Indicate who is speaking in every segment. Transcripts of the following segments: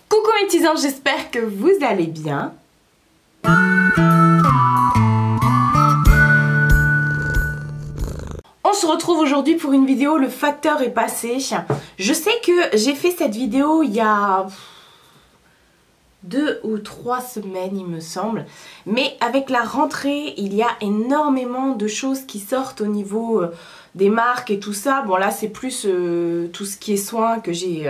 Speaker 1: Coucou mes petits anges, j'espère que vous allez bien. On se retrouve aujourd'hui pour une vidéo, le facteur est passé. Je sais que j'ai fait cette vidéo il y a 2 ou 3 semaines il me semble, mais avec la rentrée il y a énormément de choses qui sortent au niveau des marques et tout ça. Bon là c'est plus tout ce qui est soins que j'ai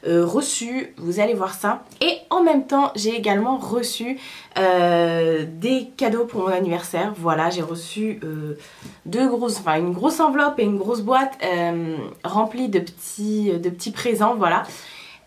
Speaker 1: reçu, vous allez voir ça. Et en même temps j'ai également reçu des cadeaux pour mon anniversaire. Voilà, j'ai reçu une grosse enveloppe et une grosse boîte remplie de petits présents, voilà.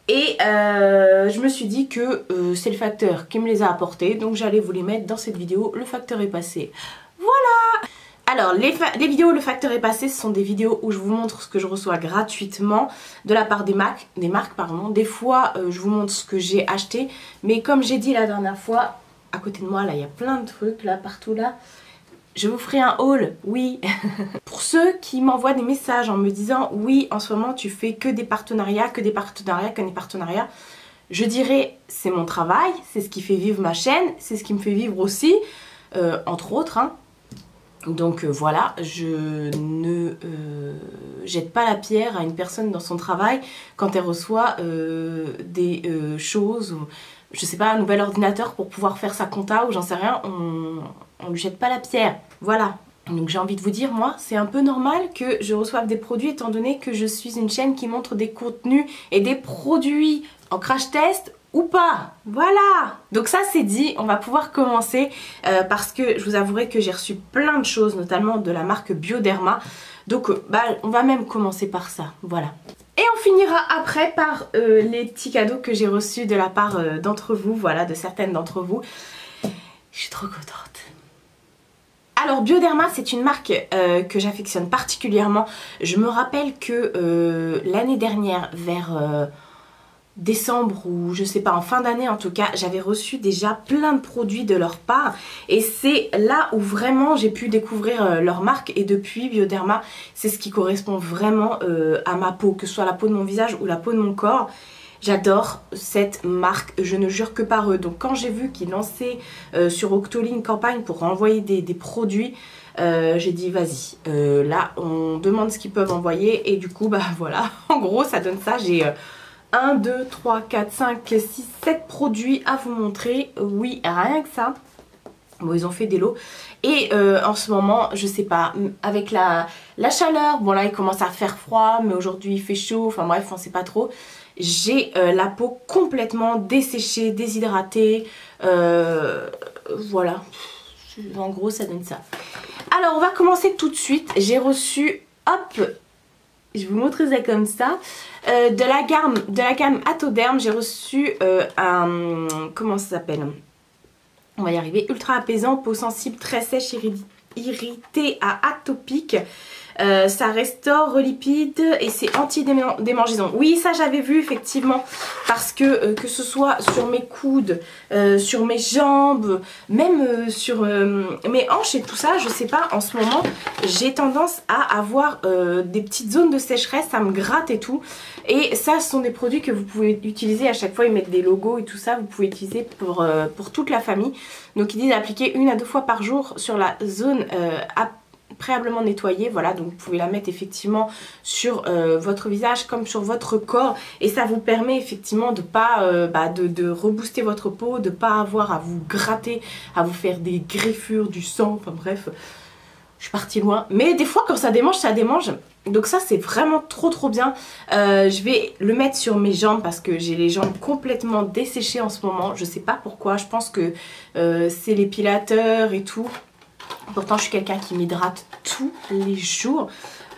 Speaker 1: Et je me suis dit que c'est le facteur qui me les a apportés, donc j'allais vous les mettre dans cette vidéo. Le facteur est passé. Voilà! Alors les vidéos le facteur est passé, ce sont des vidéos où je vous montre ce que je reçois gratuitement de la part des marques. Des fois je vous montre ce que j'ai acheté, mais comme j'ai dit la dernière fois, à côté de moi là il y a plein de trucs là, partout là. Je vous ferai un haul, oui. Pour ceux qui m'envoient des messages en me disant oui, en ce moment tu fais que des partenariats, je dirais c'est mon travail, c'est ce qui fait vivre ma chaîne, c'est ce qui me fait vivre aussi, entre autres. Hein. Donc voilà, je ne jette pas la pierre à une personne dans son travail quand elle reçoit des choses, ou je sais pas, un nouvel ordinateur pour pouvoir faire sa compta ou j'en sais rien, on lui jette pas la pierre, voilà. Donc j'ai envie de vous dire, moi c'est un peu normal que je reçoive des produits étant donné que je suis une chaîne qui montre des contenus et des produits en crash test ou pas, voilà. Donc ça c'est dit, on va pouvoir commencer parce que je vous avouerai que j'ai reçu plein de choses, notamment de la marque Bioderma. Donc on va même commencer par ça, voilà. Et on finira après par les petits cadeaux que j'ai reçus de la part d'entre vous, voilà, de certaines d'entre vous. Je suis trop contente. Alors Bioderma c'est une marque que j'affectionne particulièrement. Je me rappelle que l'année dernière vers décembre ou je sais pas, en fin d'année en tout cas, j'avais reçu déjà plein de produits de leur part et c'est là où vraiment j'ai pu découvrir leur marque. Et depuis Bioderma c'est ce qui correspond vraiment à ma peau, que ce soit la peau de mon visage ou la peau de mon corps. J'adore cette marque, je ne jure que par eux. Donc quand j'ai vu qu'ils lançaient sur Octoly une campagne pour envoyer des produits, j'ai dit vas-y, là on demande ce qu'ils peuvent envoyer et du coup bah voilà, en gros ça donne ça. J'ai 1, 2, 3, 4, 5, 6, 7 produits à vous montrer, oui rien que ça. Bon ils ont fait des lots et en ce moment je sais pas, avec la chaleur, bon là il commence à faire froid mais aujourd'hui il fait chaud, enfin bref on sait pas trop. J'ai la peau complètement desséchée, déshydratée, voilà, en gros ça donne ça. Alors on va commencer tout de suite, j'ai reçu, hop, je vais vous montrer ça comme ça, de la gamme Atoderm, j'ai reçu un, comment ça s'appelle, on va y arriver, ultra apaisant, peau sensible, très sèche, irritée à atopique. Ça restaure, relipide et c'est anti-démangeaison. Oui ça j'avais vu effectivement parce que ce soit sur mes coudes, sur mes jambes, même sur mes hanches et tout ça, je sais pas, en ce moment j'ai tendance à avoir des petites zones de sécheresse, ça me gratte et tout. Et ça ce sont des produits que vous pouvez utiliser à chaque fois, ils mettent des logos et tout ça, vous pouvez utiliser pour toute la famille. Donc ils disent d'appliquer 1 à 2 fois par jour sur la zone préalablement nettoyée, voilà, donc vous pouvez la mettre effectivement sur votre visage comme sur votre corps et ça vous permet effectivement de pas de rebooster votre peau, de pas avoir à vous gratter, à vous faire des griffures, du sang, enfin bref, je suis partie loin, mais des fois quand ça démange, ça démange. Donc ça c'est vraiment trop bien. Je vais le mettre sur mes jambes parce que j'ai les jambes complètement desséchées en ce moment, je sais pas pourquoi, je pense que c'est l'épilateur et tout. Pourtant je suis quelqu'un qui m'hydrate tous les jours.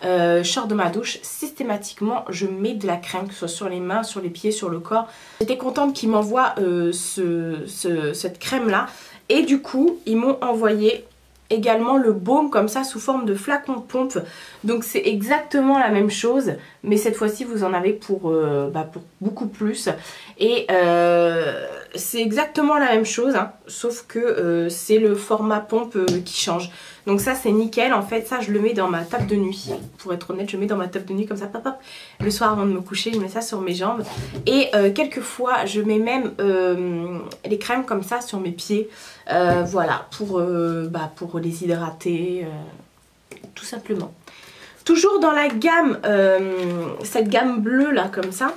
Speaker 1: Je sors de ma douche, systématiquement je mets de la crème, que ce soit sur les mains, sur les pieds, sur le corps. J'étais contente qu'ils m'envoient cette crème là. Et du coup ils m'ont envoyé également le baume comme ça sous forme de flacon de pompe. Donc c'est exactement la même chose. mais cette fois-ci vous en avez pour beaucoup plus. Et c'est exactement la même chose, hein, sauf que c'est le format pompe qui change. Donc ça c'est nickel. En fait ça je le mets dans ma table de nuit. Pour être honnête, je le mets dans ma table de nuit comme ça, pop, pop. Le soir avant de me coucher je mets ça sur mes jambes. Et quelquefois je mets même les crèmes comme ça sur mes pieds. Voilà, pour les hydrater, tout simplement. Toujours dans la gamme, cette gamme bleue là comme ça.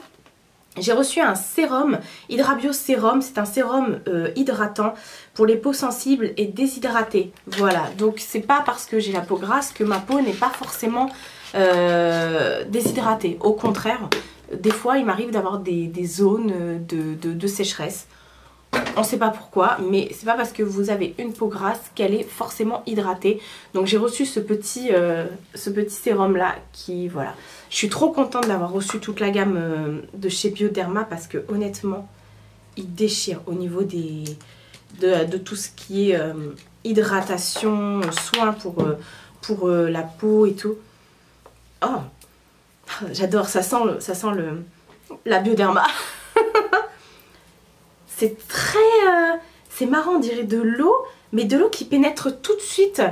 Speaker 1: J'ai reçu un sérum, Hydrabio Sérum, c'est un sérum hydratant pour les peaux sensibles et déshydratées. Voilà, donc c'est pas parce que j'ai la peau grasse que ma peau n'est pas forcément déshydratée. Au contraire, des fois il m'arrive d'avoir des zones de sécheresse. On ne sait pas pourquoi, mais c'est pas parce que vous avez une peau grasse qu'elle est forcément hydratée. Donc j'ai reçu ce petit sérum là qui, voilà. Je suis trop contente d'avoir reçu toute la gamme de chez Bioderma parce que honnêtement, il déchire au niveau de tout ce qui est hydratation, soins pour la peau et tout. Oh, j'adore, ça sent la Bioderma. C'est très... c'est marrant, on dirait de l'eau, mais de l'eau qui pénètre tout de suite.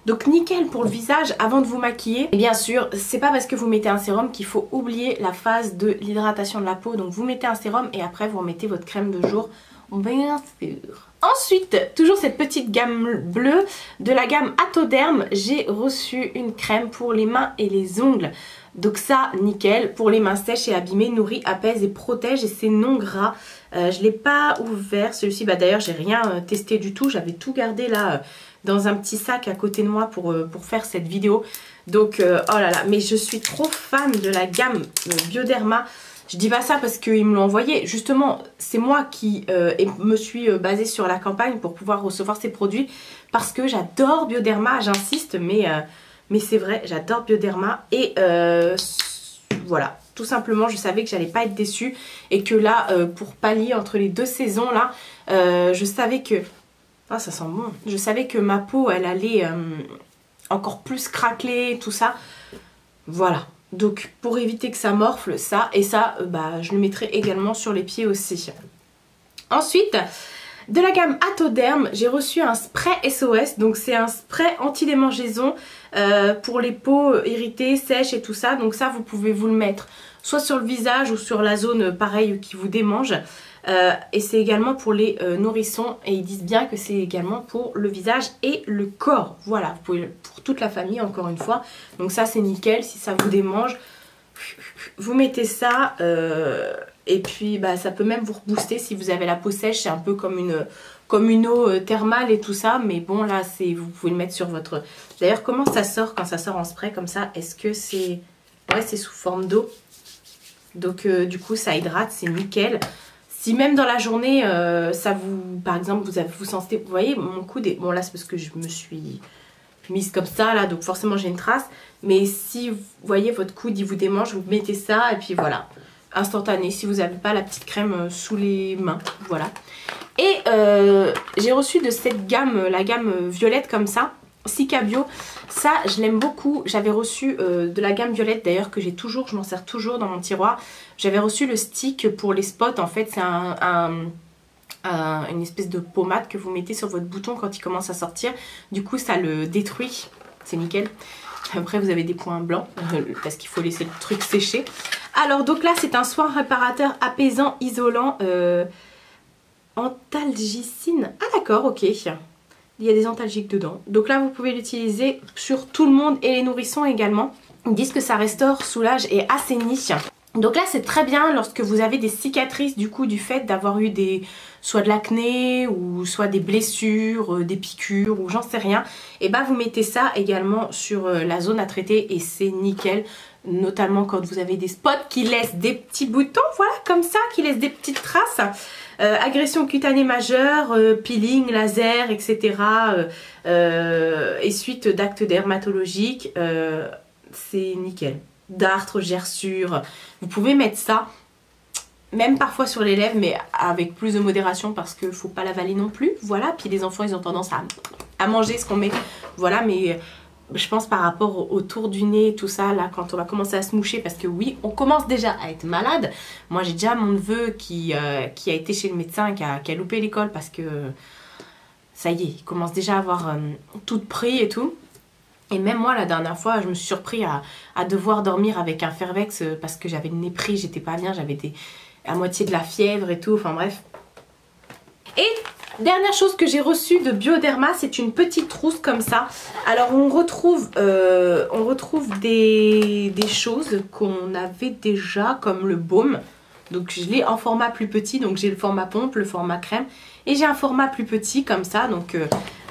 Speaker 1: Donc nickel pour le visage avant de vous maquiller. Et bien sûr, c'est pas parce que vous mettez un sérum qu'il faut oublier la phase de l'hydratation de la peau. Donc vous mettez un sérum et après vous remettez votre crème de jour, bien sûr. Ensuite, toujours cette petite gamme bleue de la gamme Atoderm, j'ai reçu une crème pour les mains et les ongles. Donc ça, nickel, pour les mains sèches et abîmées, nourrit, apaise et protège et c'est non gras. Je ne l'ai pas ouvert, celui-ci, d'ailleurs j'ai rien testé du tout, j'avais tout gardé là dans un petit sac à côté de moi pour faire cette vidéo. Donc oh là là, mais je suis trop fan de la gamme Bioderma. Je dis pas ça parce qu'ils me l'ont envoyé, justement c'est moi qui me suis basée sur la campagne pour pouvoir recevoir ces produits parce que j'adore Bioderma, j'insiste, mais c'est vrai, j'adore Bioderma et voilà, tout simplement je savais que j'allais pas être déçue et que là pour pallier entre les deux saisons là, je savais que, ah ça sent bon, je savais que ma peau elle allait encore plus craqueler, tout ça, voilà. Donc pour éviter que ça morfle, ça et ça, je le mettrai également sur les pieds aussi. Ensuite, de la gamme Atoderm, j'ai reçu un spray SOS. Donc c'est un spray anti-démangeaison pour les peaux irritées, sèches et tout ça. Donc ça vous pouvez vous le mettre soit sur le visage ou sur la zone pareille qui vous démange. Et c'est également pour les nourrissons et ils disent bien que c'est également pour le visage et le corps. Voilà, vous pouvez pour toute la famille encore une fois. Donc ça c'est nickel, si ça vous démange, vous mettez ça et puis ça peut même vous rebooster si vous avez la peau sèche. C'est un peu comme une eau thermale et tout ça, mais bon là vous pouvez le mettre sur votre... D'ailleurs comment ça sort quand ça sort en spray comme ça? Est-ce que c'est... Ouais, c'est sous forme d'eau. Donc du coup ça hydrate, c'est nickel. Si même dans la journée, ça vous, par exemple, vous sentez, vous voyez, mon coude, bon là c'est parce que je me suis mise comme ça là, donc forcément j'ai une trace. Mais si vous voyez votre coude, il vous démange, vous mettez ça et puis voilà, instantané. Si vous n'avez pas la petite crème sous les mains, voilà. Et j'ai reçu de cette gamme, la gamme violette comme ça, Cica Bio. Ça je l'aime beaucoup. J'avais reçu de la gamme violette d'ailleurs que j'ai toujours, je m'en sers toujours dans mon tiroir. J'avais reçu le stick pour les spots. En fait c'est une espèce de pommade que vous mettez sur votre bouton quand il commence à sortir. Du coup ça le détruit, c'est nickel. Après vous avez des points blancs parce qu'il faut laisser le truc sécher. Alors donc là c'est un soin réparateur apaisant isolant antalgicine. Ah d'accord, ok. Il y a des antalgiques dedans. Donc là, vous pouvez l'utiliser sur tout le monde et les nourrissons également. Ils disent que ça restaure, soulage et assainit. Donc là, c'est très bien lorsque vous avez des cicatrices du coup du fait d'avoir eu soit de l'acné ou soit des blessures, des piqûres ou j'en sais rien. Et vous mettez ça également sur la zone à traiter et c'est nickel. Notamment quand vous avez des spots qui laissent des petits boutons, voilà, comme ça, qui laissent des petites traces. Agression cutanée majeure, peeling, laser, etc. Et suite d'actes dermatologiques, c'est nickel. Dartre, gerçures, vous pouvez mettre ça, même parfois sur les lèvres, mais avec plus de modération parce qu'il ne faut pas l'avaler non plus. Voilà, puis les enfants ils ont tendance à manger ce qu'on met. Voilà, mais je pense par rapport autour du nez, tout ça, là, quand on va commencer à se moucher, parce que oui, on commence déjà à être malade. Moi, j'ai déjà mon neveu qui a été chez le médecin, qui a loupé l'école parce que, ça y est, il commence déjà à avoir tout pris et tout. Et même moi, la dernière fois, je me suis surpris à devoir dormir avec un Fervex parce que j'avais le nez pris, j'étais pas bien, j'avais à moitié de la fièvre et tout, enfin bref. Et dernière chose que j'ai reçue de Bioderma, c'est une petite trousse comme ça. Alors on retrouve des choses qu'on avait déjà, comme le baume. Donc je l'ai en format plus petit, donc j'ai le format pompe, le format crème. Et j'ai un format plus petit comme ça, donc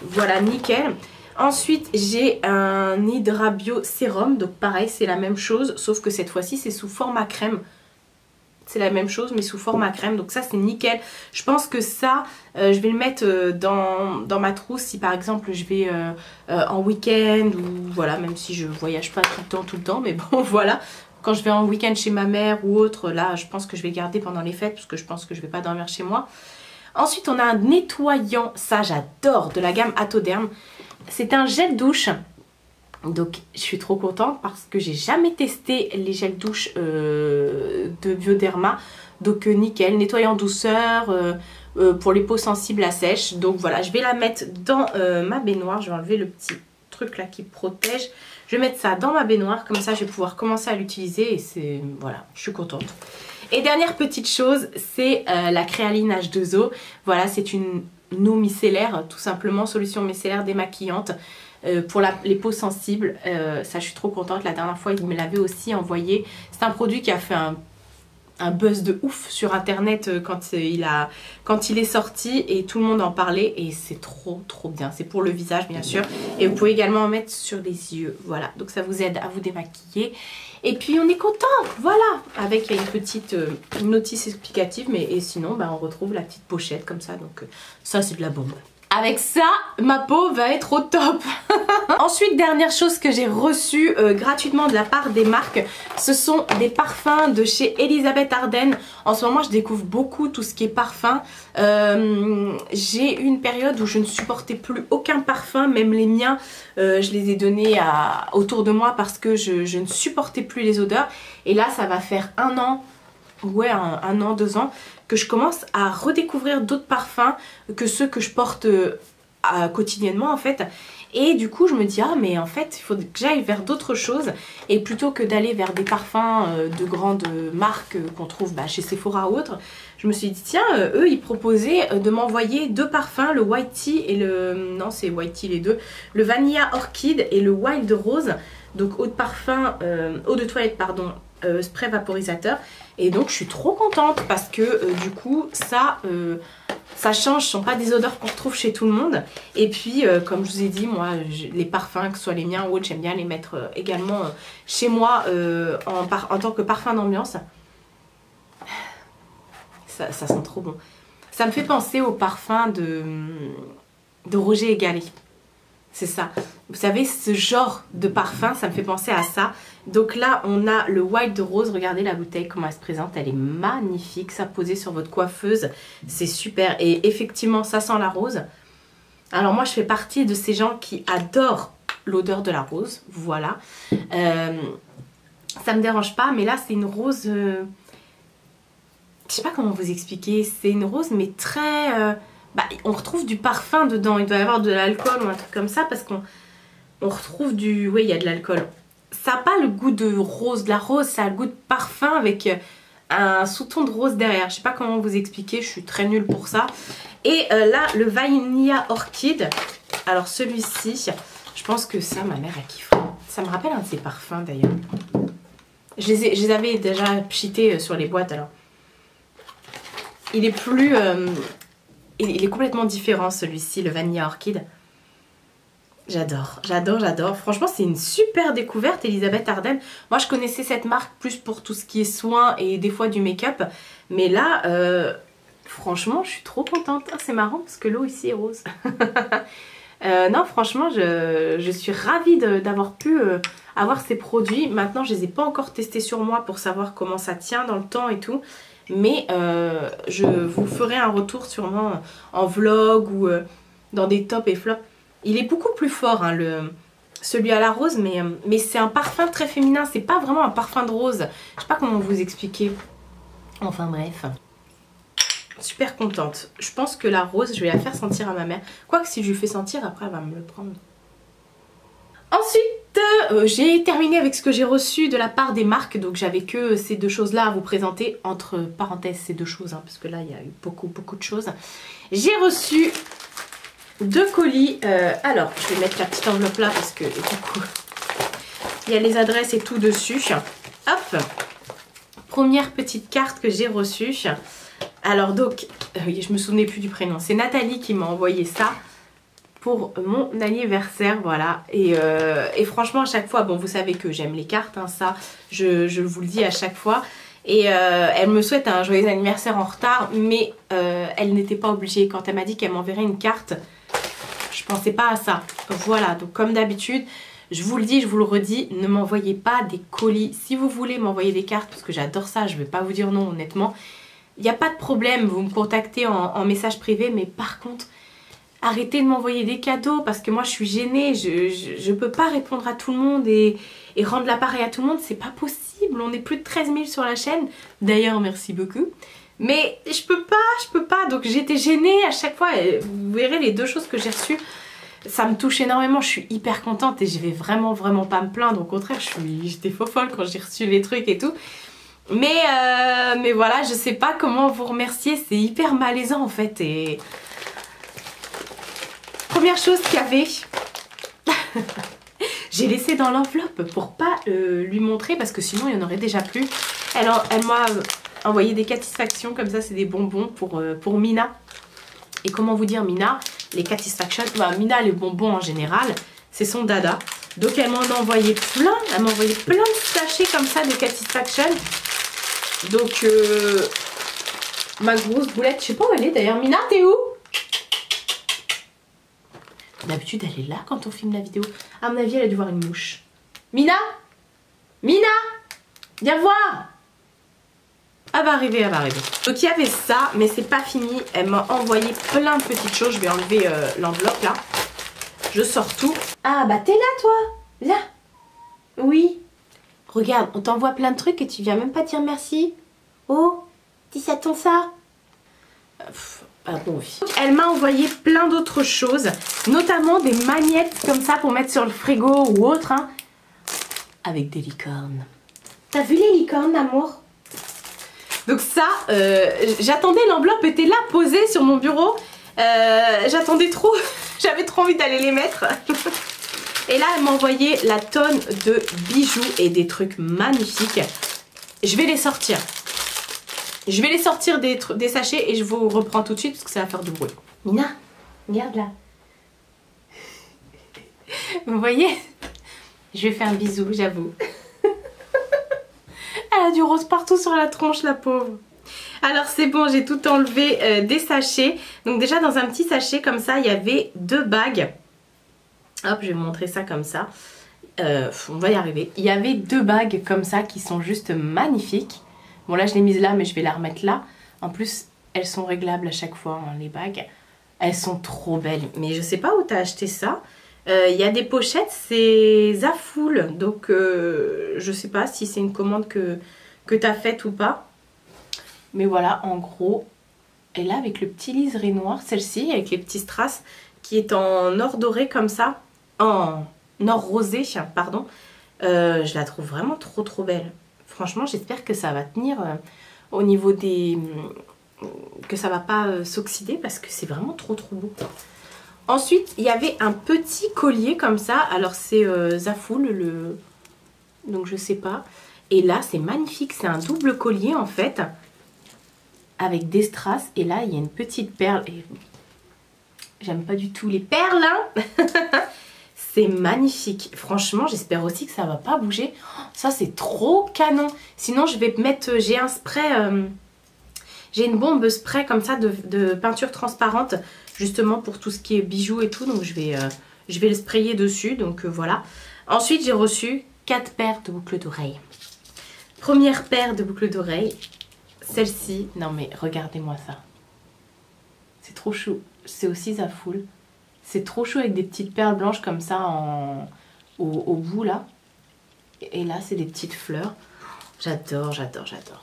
Speaker 1: voilà, nickel. Ensuite j'ai un Hydra Bio Sérum, donc pareil c'est la même chose, sauf que cette fois-ci c'est sous format crème. C'est la même chose mais sous format crème, donc ça c'est nickel. Je pense que ça je vais le mettre dans ma trousse si par exemple je vais en week-end ou voilà, même si je voyage pas tout le temps, mais bon voilà. Quand je vais en week-end chez ma mère ou autre, là je pense que je vais le garder pendant les fêtes parce que je pense que je vais pas dormir chez moi. Ensuite on a un nettoyant, ça j'adore, de la gamme Atoderm. C'est un gel douche. Donc je suis trop contente parce que j'ai jamais testé les gels douche de Bioderma. Donc nickel, nettoyant douceur pour les peaux sensibles à sèche. Donc voilà, je vais la mettre dans ma baignoire. Je vais enlever le petit truc là qui protège. Je vais mettre ça dans ma baignoire, comme ça je vais pouvoir commencer à l'utiliser et c'est voilà, je suis contente. Et dernière petite chose, c'est la Créaline H2O. Voilà, c'est une eau micellaire, tout simplement, solution micellaire démaquillante. Pour les peaux sensibles, ça je suis trop contente. La dernière fois il me l'avait aussi envoyé. C'est un produit qui a fait un buzz de ouf sur internet quand il est sorti et tout le monde en parlait et c'est trop bien. C'est pour le visage bien sûr et vous pouvez également en mettre sur les yeux. Voilà, donc ça vous aide à vous démaquiller. Et puis on est content, voilà, avec une petite notice explicative, et sinon bah, on retrouve la petite pochette comme ça, donc ça c'est de la bombe. Avec ça, ma peau va être au top. Ensuite, dernière chose que j'ai reçue gratuitement de la part des marques, ce sont des parfums de chez Elisabeth Arden. En ce moment, je découvre beaucoup tout ce qui est parfum. J'ai eu une période où je ne supportais plus aucun parfum, même les miens. Je les ai donnés autour de moi parce que je ne supportais plus les odeurs. Et là, ça va faire un an. Ouais, un an, 2 ans, que je commence à redécouvrir d'autres parfums que ceux que je porte quotidiennement en fait. Et du coup je me dis ah mais en fait il faut que j'aille vers d'autres choses et plutôt que d'aller vers des parfums de grandes marques qu'on trouve chez Sephora ou autre, je me suis dit tiens eux ils proposaient de m'envoyer 2 parfums, le White Tea et le... non c'est White Tea les deux, le Vanilla Orchid et le Wild Rose, donc eau de parfum, eau de toilette pardon, spray vaporisateur. Et donc je suis trop contente parce que du coup ça change, ce ne sont pas des odeurs qu'on retrouve chez tout le monde. Et puis comme je vous ai dit, moi les parfums, que ce soit les miens ou autres, j'aime bien les mettre également chez moi en tant que parfum d'ambiance. Ça sent trop bon. Ça me fait penser au parfum de Roger et Gallet. C'est ça. Vous savez, ce genre de parfum, ça me fait penser à ça. Donc là, on a le Wild Rose. Regardez la bouteille, comment elle se présente. Elle est magnifique. Ça posé sur votre coiffeuse, c'est super. Et effectivement, ça sent la rose. Alors moi, je fais partie de ces gens qui adorent l'odeur de la rose. Voilà. Ça me dérange pas, mais là, c'est une rose... je sais pas comment vous expliquer. C'est une rose, mais très... on retrouve du parfum dedans. Il doit y avoir de l'alcool ou un truc comme ça parce qu'on retrouve du... Oui, il y a de l'alcool. Ça n'a pas le goût de rose. La rose, ça a le goût de parfum avec un sous-ton de rose derrière. Je sais pas comment vous expliquer. Je suis très nulle pour ça. Et là, le Vanilla Orchid. Alors celui-ci, je pense que ça, ma mère, elle kifferait. Ça me rappelle un de ses parfums d'ailleurs. Je les avais déjà pchités sur les boîtes alors. Il est plus... il est complètement différent celui-ci, le Vanilla Orchid. J'adore, j'adore, j'adore. Franchement, c'est une super découverte, Elisabeth Arden. Moi, je connaissais cette marque plus pour tout ce qui est soins et des fois du make-up. Mais là, franchement, je suis trop contente. Ah, c'est marrant parce que l'eau ici est rose. Non, franchement, je suis ravie d'avoir pu avoir ces produits. Maintenant, je ne les ai pas encore testés sur moi pour savoir comment ça tient dans le temps et tout. Mais je vous ferai un retour sûrement en vlog ou dans des tops et flops. Il est beaucoup plus fort hein, celui à la rose, mais c'est un parfum très féminin, c'est pas vraiment un parfum de rose. Je sais pas comment vous expliquer. Enfin bref. Super contente. Je pense que la rose, je vais la faire sentir à ma mère. Quoique si je lui fais sentir, après elle va me le prendre. Ensuite, j'ai terminé avec ce que j'ai reçu de la part des marques. Donc j'avais que ces deux choses-là à vous présenter. Entre parenthèses, ces deux choses, hein, parce que là, il y a eu beaucoup de choses. J'ai reçu 2 colis. Alors, je vais mettre la petite enveloppe là, parce que du coup, il y a les adresses et tout dessus. Hop. Première petite carte que j'ai reçue. Alors donc, je me souvenais plus du prénom. C'est Nathalie qui m'a envoyé ça pour mon anniversaire, voilà. Et franchement, à chaque fois, bon, vous savez que j'aime les cartes, hein, ça, je vous le dis à chaque fois. Et elle me souhaite un joyeux anniversaire en retard, mais elle n'était pas obligée. Quand elle m'a dit qu'elle m'enverrait une carte, je pensais pas à ça. Voilà, donc comme d'habitude, je vous le dis, je vous le redis, ne m'envoyez pas des colis. Si vous voulez m'envoyer des cartes, parce que j'adore ça, je vais pas vous dire non, honnêtement. Il n'y a pas de problème, vous me contactez en message privé, mais par contre, arrêtez de m'envoyer des cadeaux parce que moi je suis gênée, je peux pas répondre à tout le monde et rendre l'appareil à tout le monde, c'est pas possible, on est plus de 13 000 sur la chaîne, d'ailleurs merci beaucoup, mais je peux pas, donc j'étais gênée à chaque fois, et vous verrez les 2 choses que j'ai reçues, ça me touche énormément, je suis hyper contente et je vais vraiment pas me plaindre, au contraire j'étais folle quand j'ai reçu les trucs et tout. Mais voilà, je sais pas comment vous remercier, c'est hyper malaisant en fait. Et première chose qu'il y avait, j'ai laissé dans l'enveloppe pour pas lui montrer parce que sinon il y en aurait déjà plus. Elle m'a envoyé des satisfactions comme ça, c'est des bonbons pour Mina. Et comment vous dire Mina, les satisfactions, bah, Mina les bonbons en général, c'est son dada. Donc elle m'en a envoyé plein, de sachets comme ça de satisfactions. Donc, ma grosse boulette, je sais pas où elle est d'ailleurs. Mina, t'es où? D'habitude, elle est là quand on filme la vidéo. À mon avis, elle a dû voir une mouche. Mina? Mina? Viens voir! Elle va arriver, elle va arriver. Donc, il y avait ça, mais c'est pas fini. Elle m'a envoyé plein de petites choses. Je vais enlever l'enveloppe là. Je sors tout. Ah, bah t'es là, toi? Là? Oui. Regarde, on t'envoie plein de trucs et tu viens même pas dire merci. Oh, dis ça ton ça. Bon, oui. Elle m'a envoyé plein d'autres choses, notamment des magnettes comme ça pour mettre sur le frigo ou autre, hein, avec des licornes. T'as vu les licornes, amour? Donc ça, j'attendais, l'enveloppe était là, posée sur mon bureau. J'attendais trop, j'avais trop envie d'aller les mettre. Et là, elle m'a envoyé la tonne de bijoux et des trucs magnifiques. Je vais les sortir. Je vais les sortir des sachets et je vous reprends tout de suite parce que ça va faire du bruit. Mina, regarde là. Vous voyez? Je vais faire un bisou, j'avoue. Elle a du rose partout sur la tronche, la pauvre. Alors c'est bon, j'ai tout enlevé des sachets. Donc déjà dans un petit sachet comme ça, il y avait 2 bagues. Hop, je vais vous montrer ça comme ça. On va y arriver. Il y avait 2 bagues comme ça qui sont juste magnifiques. Bon là je l'ai mise là mais je vais la remettre là. En plus elles sont réglables à chaque fois hein, les bagues. Elles sont trop belles. Mais je sais pas où t'as acheté ça. Il y a des pochettes, c'est Zafoul. Donc je sais pas si c'est une commande que t'as faite ou pas. Mais voilà en gros. Et là avec le petit liseré noir, celle-ci avec les petits strass qui est en or doré comme ça. En or rosé pardon. Je la trouve vraiment trop belle. Franchement j'espère que ça va tenir au niveau des... que ça va pas s'oxyder parce que c'est vraiment trop beau. Ensuite il y avait un petit collier comme ça. Alors c'est Zafoul donc je sais pas. Et là c'est magnifique, c'est un double collier en fait. Avec des strass. Et là il y a une petite perle. Et j'aime pas du tout les perles hein. C'est magnifique. Franchement, j'espère aussi que ça va pas bouger. Oh, ça, c'est trop canon. Sinon, je vais mettre... J'ai un spray... j'ai une bombe spray comme ça de peinture transparente. Justement pour tout ce qui est bijoux et tout. Donc, je vais le sprayer dessus. Donc, voilà. Ensuite, j'ai reçu 4 paires de boucles d'oreilles. Première paire de boucles d'oreilles. Celle-ci. Non, mais regardez-moi ça. C'est trop chou. C'est aussi Zafoul. C'est trop chou avec des petites perles blanches comme ça au bout là. Et là, c'est des petites fleurs. J'adore, j'adore, j'adore.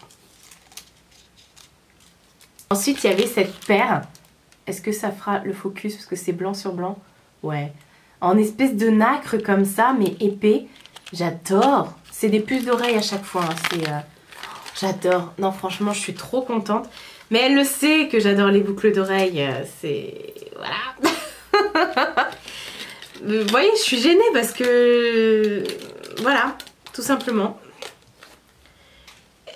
Speaker 1: Ensuite, il y avait cette paire. Est-ce que ça fera le focus parce que c'est blanc sur blanc? Ouais. En espèce de nacre comme ça, mais épais. J'adore. C'est des puces d'oreilles à chaque fois. Hein. J'adore. Non, franchement, je suis trop contente. Mais elle le sait que j'adore les boucles d'oreilles. C'est... Voilà. Vous voyez, je suis gênée parce que... Voilà, tout simplement.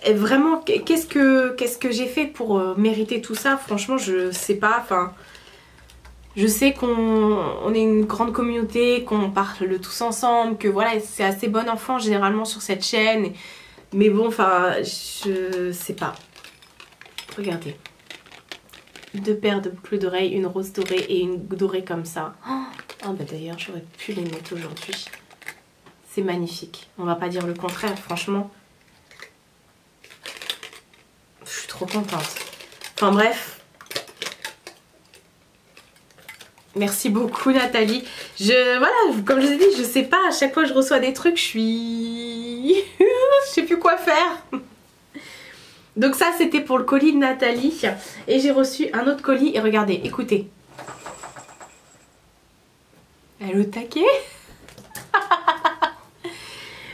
Speaker 1: Et vraiment, qu'est-ce que j'ai fait pour mériter tout ça? Franchement, je sais pas. Enfin, je sais qu'on est une grande communauté, qu'on parle tous ensemble, que voilà, c'est assez bon enfant généralement sur cette chaîne. Mais bon, enfin, je sais pas. Regardez. 2 paires de boucles d'oreilles, une rose dorée et une dorée comme ça. Oh bah d'ailleurs, j'aurais pu les mettre aujourd'hui. C'est magnifique. On va pas dire le contraire, franchement. Je suis trop contente. Enfin bref. Merci beaucoup Nathalie. Voilà, comme je vous ai dit, je sais pas, à chaque fois que je reçois des trucs, je suis... je sais plus quoi faire. Donc ça, c'était pour le colis de Nathalie. Et j'ai reçu un autre colis. Et regardez, écoutez. Elle est au taquet.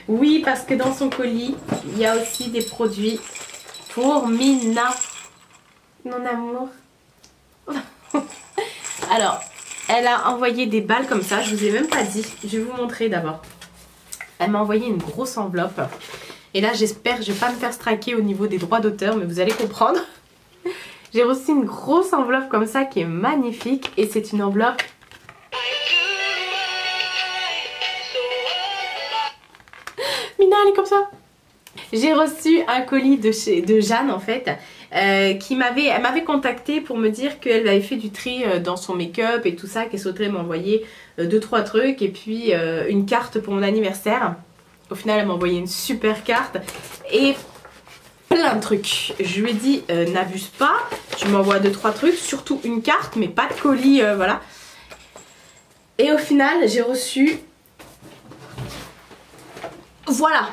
Speaker 1: Oui, parce que dans son colis, il y a aussi des produits pour Mina. Mon amour. Alors, elle a envoyé des balles comme ça. Je vous ai même pas dit. Je vais vous montrer d'abord. Elle m'a envoyé une grosse enveloppe. Et là, j'espère que je vais pas me faire straquer au niveau des droits d'auteur, mais vous allez comprendre. J'ai reçu une grosse enveloppe comme ça qui est magnifique. Et c'est une enveloppe... Mina, elle est comme ça. J'ai reçu un colis de Jeanne en fait. Elle m'avait contacté pour me dire qu'elle avait fait du tri dans son make-up et tout ça, qu'elle souhaiterait m'envoyer 2-3 trucs et puis une carte pour mon anniversaire. Au final, elle m'a envoyé une super carte et plein de trucs. Je lui ai dit, n'abuse pas, tu m'envoies 2-3 trucs, surtout une carte, mais pas de colis, voilà. Et au final, j'ai reçu... Voilà.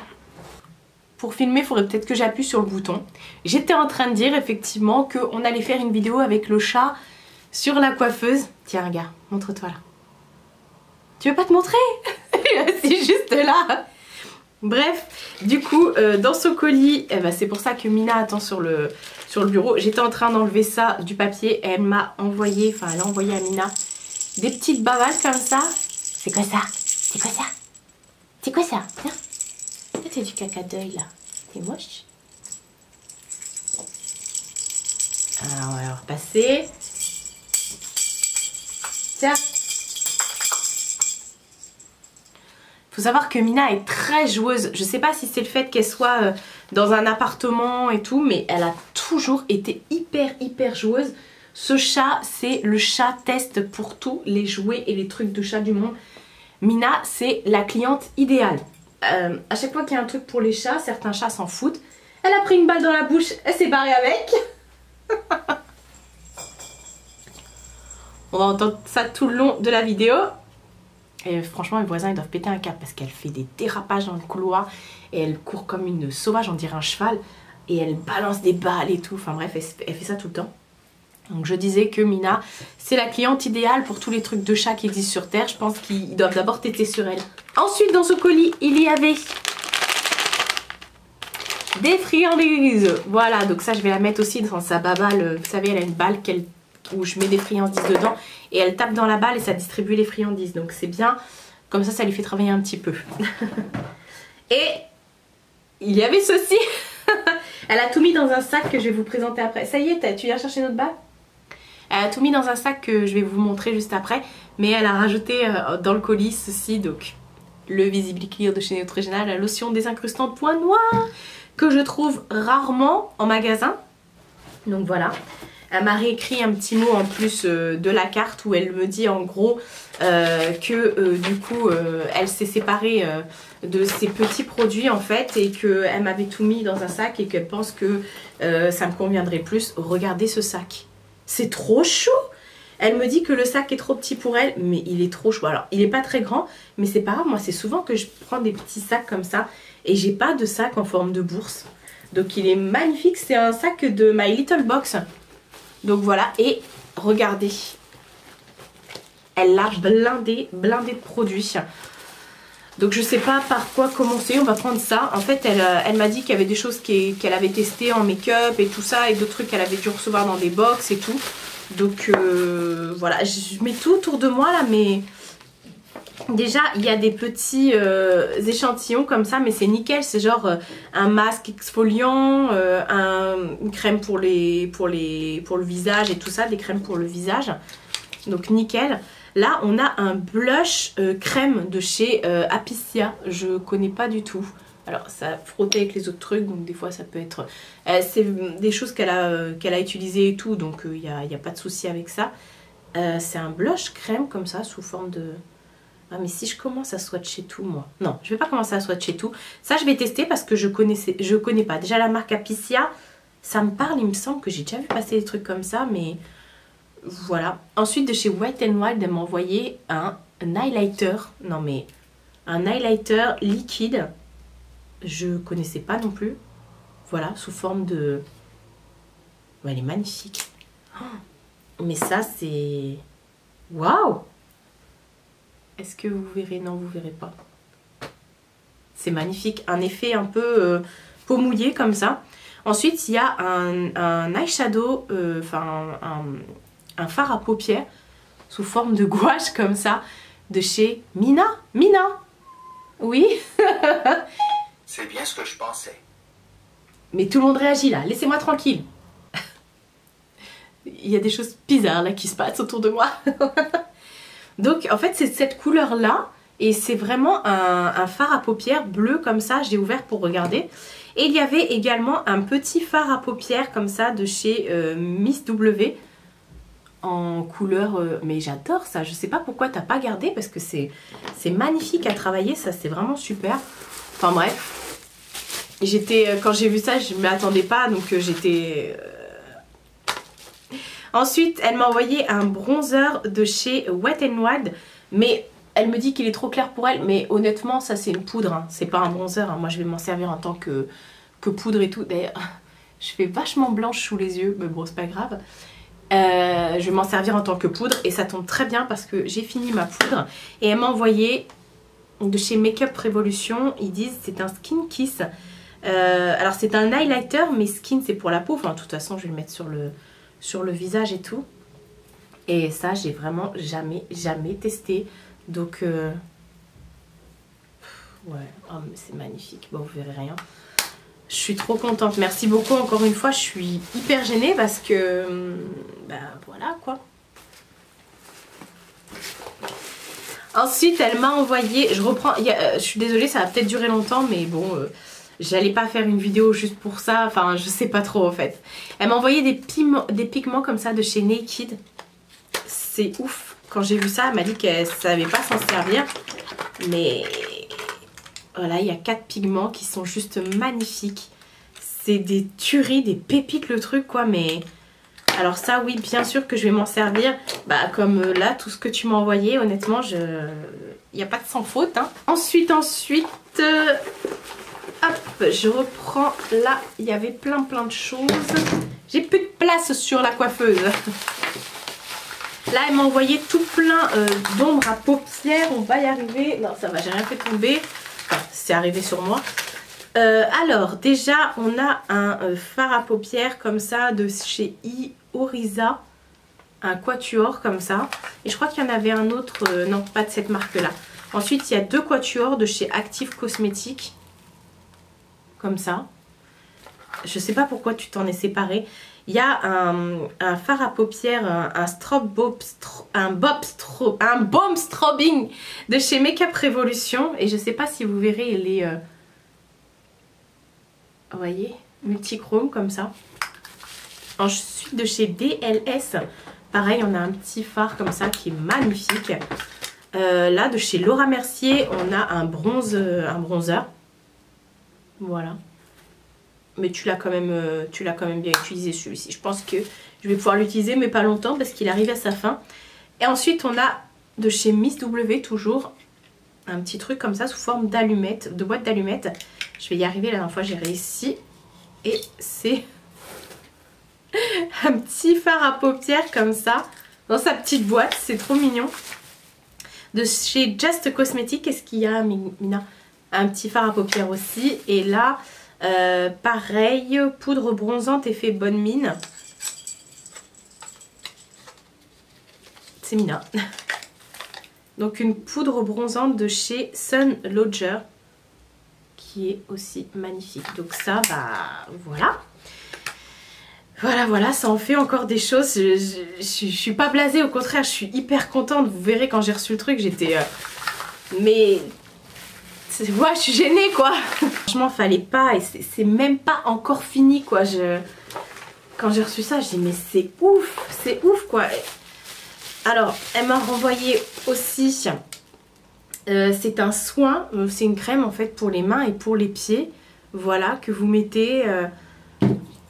Speaker 1: Pour filmer, il faudrait peut-être que j'appuie sur le bouton. J'étais en train de dire effectivement qu'on allait faire une vidéo avec le chat sur la coiffeuse. Tiens, regarde, montre-toi là. Tu veux pas te montrer? C'est juste là. Bref, du coup, dans ce colis, c'est pour ça que Mina attend sur le bureau. J'étais en train d'enlever ça du papier et elle m'a envoyé, enfin elle a envoyé à Mina des petites bavales comme ça. C'est quoi ça? C'est quoi ça? C'est quoi ça? Tiens. C'est du caca d'œil là. C'est moche. Alors on va repasser. Tiens. Faut savoir que Mina est très joueuse. Je sais pas si c'est le fait qu'elle soit dans un appartement et tout, mais elle a toujours été hyper joueuse. Ce chat, c'est le chat test pour tous les jouets et les trucs de chat du monde. Mina, c'est la cliente idéale. À chaque fois qu'il y a un truc pour les chats, certains chats s'en foutent. Elle a pris une balle dans la bouche, elle s'est barrée avec. On va entendre ça tout le long de la vidéo. Et franchement, mes voisins ils doivent péter un câble parce qu'elle fait des dérapages dans le couloir et elle court comme une sauvage, on dirait un cheval, et elle balance des balles et tout. Enfin bref, elle fait ça tout le temps. Donc je disais que Mina, c'est la cliente idéale pour tous les trucs de chat qui existent sur Terre. Je pense qu'ils doivent d'abord téter sur elle. Ensuite, dans ce colis, il y avait des friandises. Voilà, donc ça, je vais la mettre aussi dans sa baballe. Vous savez, elle a une balle où je mets des friandises dedans. Et elle tape dans la balle et ça distribue les friandises. Donc c'est bien. Comme ça, ça lui fait travailler un petit peu. Et il y avait ceci. Elle a tout mis dans un sac que je vais vous présenter après. Ça y est, tu viens chercher notre balle? Elle a tout mis dans un sac que je vais vous montrer juste après. Mais elle a rajouté dans le colis ceci, donc le Visibility Clear de chez Neutrogena, la lotion désincrustante point noir que je trouve rarement en magasin. Donc voilà. Elle m'a réécrit un petit mot en plus de la carte où elle me dit en gros que du coup elle s'est séparée de ces petits produits en fait et qu'elle m'avait tout mis dans un sac et qu'elle pense que ça me conviendrait plus. Regardez ce sac. C'est trop chou! Elle me dit que le sac est trop petit pour elle, mais il est trop chou. Alors, il n'est pas très grand, mais c'est pas grave. Moi, c'est souvent que je prends des petits sacs comme ça. Et j'ai pas de sac en forme de bourse. Donc, il est magnifique. C'est un sac de My Little Box. Donc, voilà. Et regardez. Elle l'a blindé de produits. Donc, je sais pas par quoi commencer. On va prendre ça. En fait, elle m'a dit qu'il y avait des choses qu'elle avait testées en make-up et tout ça. Et d'autres trucs qu'elle avait dû recevoir dans des box et tout. Donc voilà, je mets tout autour de moi là, mais déjà il y a des petits échantillons comme ça, mais c'est nickel. C'est genre un masque exfoliant, une crème pour le visage et tout ça, des crèmes pour le visage. Donc nickel. Là on a un blush crème de chez Apicia, je connais pas du tout. Alors ça frottait avec les autres trucs, donc des fois ça peut être... c'est des choses qu'elle a utilisées et tout, donc il n'y a pas de souci avec ça. C'est un blush crème comme ça, sous forme de... Ah mais si je commence à swatcher tout moi... Non, je vais pas commencer à swatcher tout. Ça je vais tester parce que je connais pas. Déjà la marque Apicia, ça me parle, il me semble que j'ai déjà vu passer des trucs comme ça, mais... Voilà. Ensuite de chez Wet n Wild, elle m'a envoyé un highlighter. Non mais... Un highlighter liquide. Je connaissais pas non plus. Voilà, sous forme de... Ouais, elle est magnifique. Oh, mais ça, c'est... Waouh! Est-ce que vous verrez? Non, vous verrez pas. C'est magnifique. Un effet un peu peau mouillée comme ça. Ensuite, il y a un eyeshadow, enfin un fard à paupières sous forme de gouache comme ça, de chez Mina. Mina! Oui.
Speaker 2: C'est bien ce que je pensais.
Speaker 1: Mais tout le monde réagit là, laissez-moi tranquille. Il y a des choses bizarres là qui se passent autour de moi. Donc en fait c'est cette couleur là. Et c'est vraiment un fard à paupières bleu comme ça. J'ai ouvert pour regarder. Et il y avait également un petit fard à paupières comme ça de chez Miss W. En couleur... mais j'adore ça. Je sais pas pourquoi t'as pas gardé. Parce que c'est magnifique à travailler. Ça c'est vraiment super. Enfin bref. Quand j'ai vu ça, je ne m'attendais pas, donc j'étais... Ensuite, elle m'a envoyé un bronzer de chez Wet n Wild, mais elle me dit qu'il est trop clair pour elle, mais honnêtement, ça c'est une poudre, hein. C'est pas un bronzer, hein. Moi je vais m'en servir en tant que poudre et tout. D'ailleurs, je fais vachement blanche sous les yeux, mais bon, c'est pas grave. Je vais m'en servir en tant que poudre, et ça tombe très bien parce que j'ai fini ma poudre, et elle m'a envoyé de chez Makeup Revolution, ils disent c'est un Skin Kiss. Alors c'est un highlighter mais skin c'est pour la peau, enfin de toute façon je vais le mettre sur le visage et tout. Et ça j'ai vraiment jamais testé. Donc ouais, oh, c'est magnifique, bon vous verrez rien. Je suis trop contente, merci beaucoup encore une fois, je suis hyper gênée parce que bah voilà quoi. Ensuite elle m'a envoyé, je reprends, je suis désolée ça va peut-être durer longtemps mais bon... j'allais pas faire une vidéo juste pour ça, enfin je sais pas trop en fait. Elle m'a envoyé des pigments comme ça de chez Naked. C'est ouf, quand j'ai vu ça elle m'a dit qu'elle savait pas s'en servir. Mais voilà, il y a 4 pigments qui sont juste magnifiques. C'est des tueries, des pépites le truc quoi, mais... Alors ça oui, bien sûr que je vais m'en servir. Bah comme là, tout ce que tu m'as envoyé, honnêtement, il n'y a pas de sans faute. Hein. Ensuite... Hop, je reprends. Là, il y avait plein de choses. J'ai plus de place sur la coiffeuse. Là, elle m'a envoyé tout plein d'ombres à paupières. On va y arriver. Non, ça va, j'ai rien fait tomber. Enfin, c'est arrivé sur moi. Alors, déjà, on a un fard à paupières comme ça de chez Ioriza. Un quatuor comme ça. Et je crois qu'il y en avait un autre. Non, pas de cette marque-là. Ensuite, il y a 2 quatuors de chez Active Cosmetics. Comme ça. Je sais pas pourquoi tu t'en es séparé. Il y a un fard à paupières, un Bomb Strobing de chez Makeup Revolution. Et je sais pas si vous verrez, il est... vous voyez, multichrome comme ça. Ensuite de chez DLS, pareil, on a un petit fard comme ça qui est magnifique. Là, de chez Laura Mercier, on a un bronzer. Voilà. mais tu l'as quand même bien utilisé celui-ci. Je pense que je vais pouvoir l'utiliser mais pas longtemps parce qu'il arrive à sa fin. Et ensuite on a de chez Miss W toujours un petit truc comme ça sous forme d'allumette, de boîte d'allumettes. Je vais y arriver, la dernière fois j'ai réussi. Et c'est un petit fard à paupières comme ça dans sa petite boîte, c'est trop mignon. De chez Just Cosmetics, qu'est-ce qu'il y a Mina? Un petit fard à paupières aussi. Et là, pareil, poudre bronzante effet bonne mine. C'est Mina. Donc une poudre bronzante de chez Sun Lodger qui est aussi magnifique. Donc ça, bah voilà. Voilà, ça en fait encore des choses. Je suis pas blasée, au contraire, je suis hyper contente. Vous verrez quand j'ai reçu le truc, j'étais... mais... ouais, je suis gênée quoi. Franchement, fallait pas, et c'est même pas encore fini quoi. Quand j'ai reçu ça, j'ai dit mais c'est ouf quoi. Alors, elle m'a renvoyé aussi... c'est un soin, c'est une crème en fait pour les mains et pour les pieds. Voilà, que vous mettez...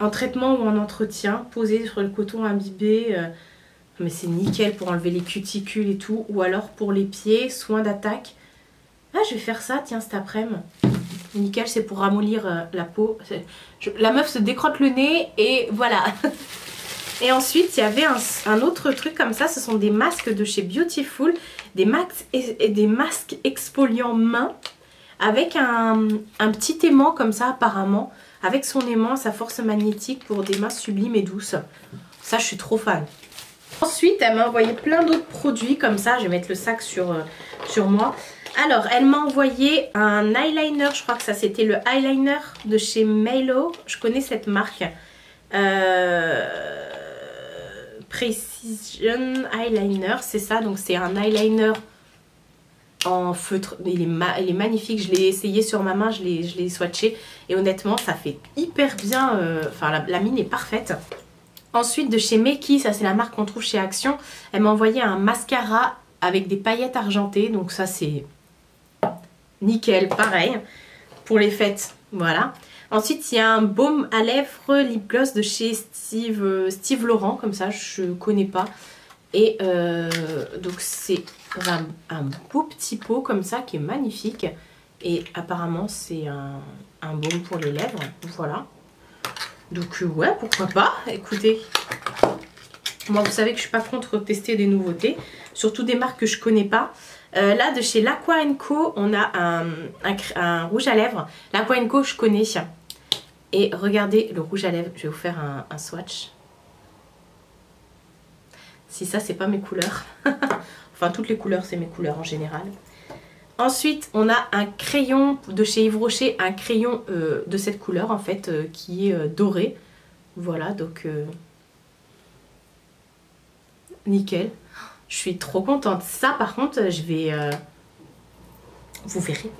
Speaker 1: en traitement ou en entretien, posé sur le coton imbibé, mais c'est nickel pour enlever les cuticules et tout, ou alors pour les pieds, soin d'attaque. Ah, je vais faire ça, tiens, cet après-midi. Nickel, c'est pour ramollir la peau. La meuf se décrotte le nez et voilà. Et ensuite, il y avait un autre truc comme ça, ce sont des masques de chez Beautiful, des masques exfoliants main, avec un petit aimant comme ça apparemment. Avec son aimant, sa force magnétique pour des mains sublimes et douces. Ça, je suis trop fan. Ensuite, elle m'a envoyé plein d'autres produits comme ça. Je vais mettre le sac sur moi. Alors, elle m'a envoyé un eyeliner. Je crois que ça, c'était le eyeliner de chez Melo. Je connais cette marque. Precision Eyeliner, c'est ça. Donc, c'est un eyeliner en feutre, il est magnifique, je l'ai essayé sur ma main, je l'ai swatché et honnêtement ça fait hyper bien, enfin la mine est parfaite. Ensuite de chez Meki, ça c'est la marque qu'on trouve chez Action, elle m'a envoyé un mascara avec des paillettes argentées, donc ça c'est nickel, pareil, pour les fêtes, voilà. Ensuite il y a un baume à lèvres lip gloss de chez Steve Laurent, comme ça je connais pas. Et donc c'est un beau petit pot comme ça qui est magnifique. Et apparemment c'est un baume pour les lèvres. Voilà. Donc ouais, pourquoi pas. Écoutez, moi vous savez que je suis pas contre tester des nouveautés. Surtout des marques que je connais pas. Là de chez L'Aqua Co, on a un rouge à lèvres. L'Aqua Co je connais. Et regardez le rouge à lèvres. Je vais vous faire un swatch. Si ça c'est pas mes couleurs. Enfin toutes les couleurs c'est mes couleurs en général. Ensuite on a un crayon de chez Yves Rocher. Un crayon de cette couleur en fait qui est doré. Voilà donc nickel. Je suis trop contente. Ça par contre je vais... vous verrez.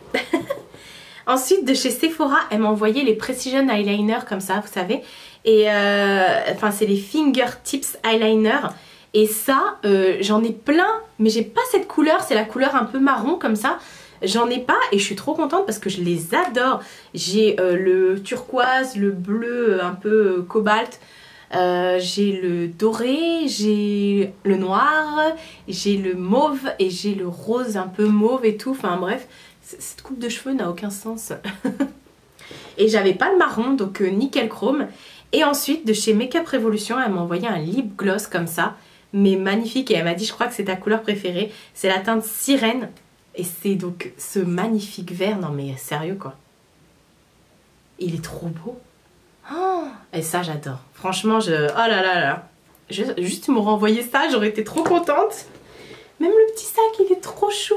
Speaker 1: Ensuite de chez Sephora elle m'a envoyé les Precision Eyeliner comme ça vous savez. Et enfin c'est les Fingertips Eyeliner. Et ça, j'en ai plein, mais j'ai pas cette couleur, c'est la couleur un peu marron comme ça. J'en ai pas et je suis trop contente parce que je les adore. J'ai le turquoise, le bleu un peu cobalt, j'ai le doré, j'ai le noir, j'ai le mauve et j'ai le rose un peu mauve et tout. Enfin bref, cette coupe de cheveux n'a aucun sens. Et j'avais pas le marron, donc nickel chrome. Et ensuite, de chez Makeup Revolution, elle m'a envoyé un lip gloss comme ça. Mais magnifique, et elle m'a dit je crois que c'est ta couleur préférée, c'est la teinte sirène et c'est donc ce magnifique vert, non mais sérieux quoi, il est trop beau. Oh, et ça j'adore, franchement oh là là là, juste me renvoyer ça, j'aurais été trop contente. Même le petit sac il est trop chou.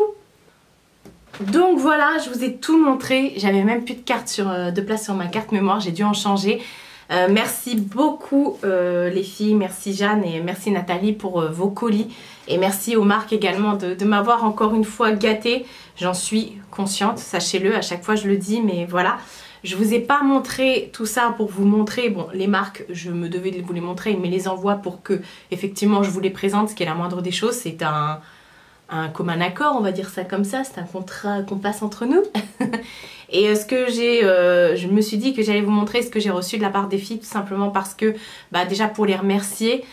Speaker 1: Donc voilà, je vous ai tout montré, j'avais même plus de place sur ma carte mémoire, j'ai dû en changer. Merci beaucoup les filles, merci Jeanne et merci Nathalie pour vos colis et merci aux marques également de m'avoir encore une fois gâtée. J'en suis consciente, sachez-le, à chaque fois je le dis, mais voilà. Je vous ai pas montré tout ça pour vous montrer, bon les marques je me devais de vous les montrer, mais les envoie pour que effectivement je vous les présente, ce qui est la moindre des choses. C'est un un commun accord, on va dire ça comme ça, c'est un contrat qu'on passe entre nous. Et ce que je me suis dit que j'allais vous montrer ce que j'ai reçu de la part des filles, tout simplement parce que, bah déjà pour les remercier,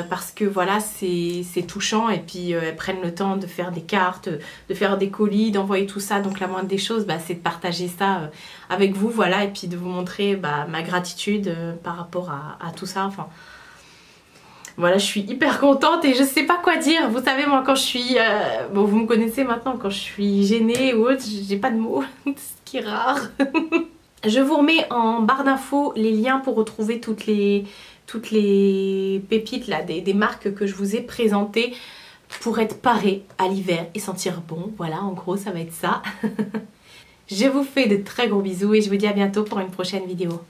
Speaker 1: parce que voilà, c'est touchant, et puis elles prennent le temps de faire des cartes, de faire des colis, d'envoyer tout ça, donc la moindre des choses, bah, c'est de partager ça avec vous, voilà, et puis de vous montrer bah, ma gratitude par rapport à tout ça, enfin... Voilà, je suis hyper contente et je sais pas quoi dire. Vous savez, moi, quand je suis... bon, vous me connaissez maintenant, quand je suis gênée ou autre, j'ai pas de mots, ce qui est rare. Je vous remets en barre d'infos les liens pour retrouver toutes les pépites là, des marques que je vous ai présentées pour être parée à l'hiver et sentir bon. Voilà, en gros, ça va être ça. Je vous fais de très gros bisous et je vous dis à bientôt pour une prochaine vidéo.